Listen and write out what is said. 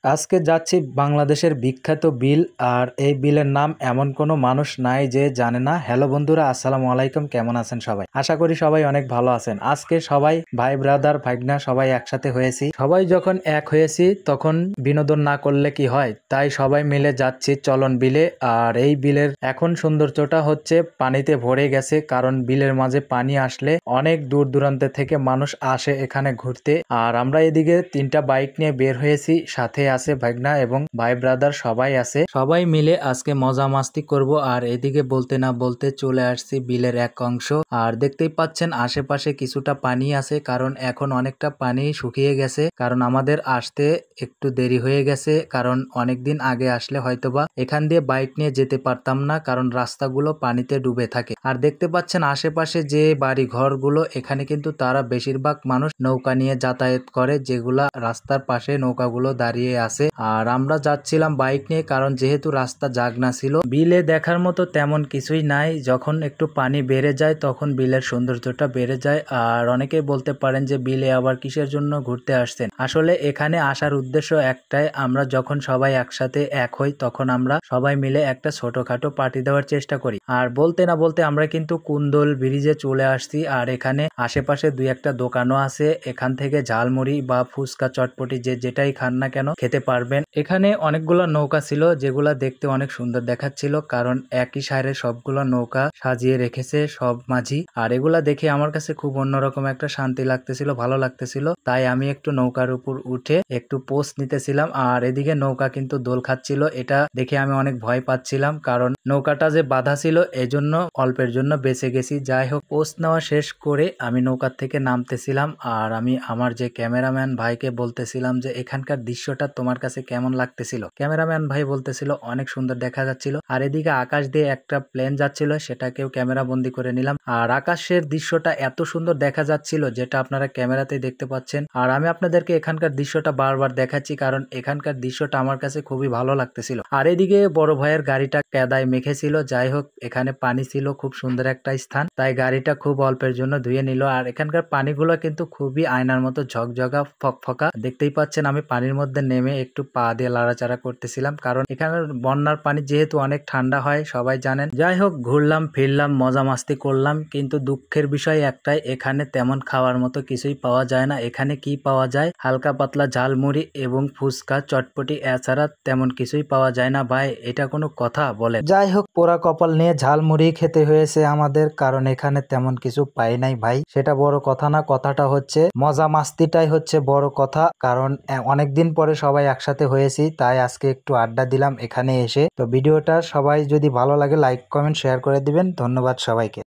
আজকে যাচ্ছি বাংলাদেশের বিখ্যাত বিল। আর এই বিলের নাম এমন কোনো মানুষ নাই যে জানে না। হ্যালো বন্ধুরা, আসসালামু আলাইকুম, কেমন আছেন সবাই? আশা করি সবাই অনেক ভালো আছেন। আজকে সবাই ভাই ব্রাদার ভাগনা সবাই একসাথে হয়েছি। সবাই যখন এক হয়েছি তখন বিনোদন না করলে কি হয়, তাই সবাই মিলে যাচ্ছি চলন বিলে। আর এই বিলের এখন সৌন্দর্যটা হচ্ছে পানিতে ভরে গেছে, কারণ বিলের মাঝে পানি আসলে অনেক দূর দূরান্ত থেকে মানুষ আসে এখানে ঘুরতে। আর আমরা এদিকে 3টা বাইক নিয়ে বের হয়েছি, সাথে আছে ভাগনা এবং ভাই ব্রাদার সবাই আছে। সবাই মিলে আজকে মজা মাস্তি করব। আর এদিকে বলতে না বলতে চলে আসছি বিলের এক অংশ। আর দেখতেই পাচ্ছেন আশেপাশে কিছুটা পানি আছে, কারণ এখন অনেকটা পানি শুকিয়ে গেছে, কারণ আমাদের আসতে একটু দেরি হয়ে গেছে। কারণ অনেকদিন আগে আসলে হয়তোবা এখান দিয়ে বাইক নিয়ে যেতে পারতাম না, কারণ রাস্তাগুলো পানিতে ডুবে থাকে। আর দেখতে পাচ্ছেন আশেপাশে যে বাড়ি ঘরগুলো, এখানে কিন্তু তারা বেশিরভাগ মানুষ নৌকা নিয়ে যাতায়াত করে, যেগুলা রাস্তার পাশে নৌকাগুলো দাঁড়িয়ে আছে। আর আমরা যাচ্ছিলাম বাইক নিয়ে, কারণ যেহেতু রাস্তা জাগনা ছিল। বিলে দেখার মতো তেমন কিছুই নাই, যখন একটু পানি বেড়ে যায় তখন বিলের সৌন্দর্যটা বেড়ে যায়। আর অনেকেই বলতে পারেন যে বিলে আবার কিসের জন্য ঘুরতে আসছেন। আসলে এখানে আসার উদ্দেশ্য একটাই, আমরা যখন সবাই একসাথে এক হই তখন আমরা সবাই মিলে একটা ছোটখাটো পার্টি দেওয়ার চেষ্টা করি। আর বলতে না বলতে আমরা কিন্তু কুন্দল ব্রিজে চলে আসছি। আর এখানে আশেপাশে 2-1টা দোকানও আছে, এখান থেকে ঝালমুড়ি বা ফুচকা চটপটি যে যেটাই খান না কেন খেতে পারবেন। এখানে অনেকগুলো নৌকা ছিল, যেগুলা দেখতে অনেক সুন্দর দেখাচ্ছিল, কারণ একই সাইডে সবগুলো নৌকা সাজিয়ে রেখেছে সব মাঝি। আর এগুলা দেখে আমার কাছে খুব অন্যরকম একটা শান্তি লাগতেছিল, ভালো লাগতেছিল। তাই আমি একটু নৌকার উপর উঠে একটু পোস্ট নিতেছিলাম। আর এদিকে নৌকা কিন্তু দোল খাচ্ছিল, এটা দেখে আমি অনেক ভয় পাচ্ছিলাম, কারণ নৌকাটা যে বাধা ছিল এজন্য অল্পের জন্য বেঁচে গেছি। যাই হোক, পোস্ট নেওয়া শেষ করে আমি নৌকার থেকে নামতেছিলাম। আর আমি আমার যে ক্যামেরাম্যান ভাইকে বলতেছিলাম যে এখানকার দৃশ্যটা তোমার কাছে কেমন লাগতেছিল। ক্যামেরাম্যান ভাই বলতেছিল অনেক সুন্দর দেখা যাচ্ছিল। আর এদিকে আকাশ দিয়ে একটা প্লেন যাচ্ছিল, সেটাকেও ক্যামেরা বন্দি করে নিলাম। আর আকাশের দৃশ্যটা এত সুন্দর দেখা যাচ্ছিল, যেটা আপনারা ক্যামেরাতে দেখতে পাচ্ছেন। আর আমি আপনাদেরকে এখানকার দৃশ্যটা বারবার দেখাচ্ছি, কারণ এখানকার দৃশ্যটা আমার কাছে খুবই ভালো লাগতেছিল। আর এদিকে বড় ভাইয়ের গাড়িটা কাদায় মেখেছিল। যাই হোক, এখানে পানি ছিল, খুব সুন্দর একটা স্থান, তাই গাড়িটা খুব অল্পের জন্য ধুয়ে নিল। আর এখানকার পানিগুলো কিন্তু খুবই আয়নার মতো ঝকঝকা ফকফকা। দেখতেই পাচ্ছেন আমি পানির মধ্যে নেমে একটু পা দিয়ে লাড়াচাড়া করতেছিলাম, কারণ এখানে বন্যার পানি যেহেতু অনেক ঠান্ডা হয় সবাই জানেন। যাই হোক, ঘুরলাম ফিরলাম মজা মাস্তি করলাম, কিন্তু দুঃখের বিষয় একটাই, এখানে তেমন খাওয়ার মতো কিছুই পাওয়া যায় না। এখানে কি পাওয়া যায়, হালকা পাতলা ঝালমুড়ি এবং ফুচকা চটপটি, এছাড়া তেমন কিছুই পাওয়া যায় না। ভাই, এটা কোনো কথা বলে? যাই হোক, পোড়া কপাল নিয়ে ঝালমুড়ি খেতে হয়েছে আমাদের, কারণ এখানে তেমন কিছু পাই নাই ভাই। সেটা বড় কথা না, কথাটা হচ্ছে মজা মাস্তিটাই হচ্ছে বড় কথা। কারণ অনেকদিন পরে সবাই একসাথে হয়েছি, তাই আজকে একটু আড্ডা দিলাম এখানে এসে। তো ভিডিওটা সবাই যদি ভালো লাগে লাইক কমেন্ট শেয়ার করে দিবেন। ধন্যবাদ সবাইকে।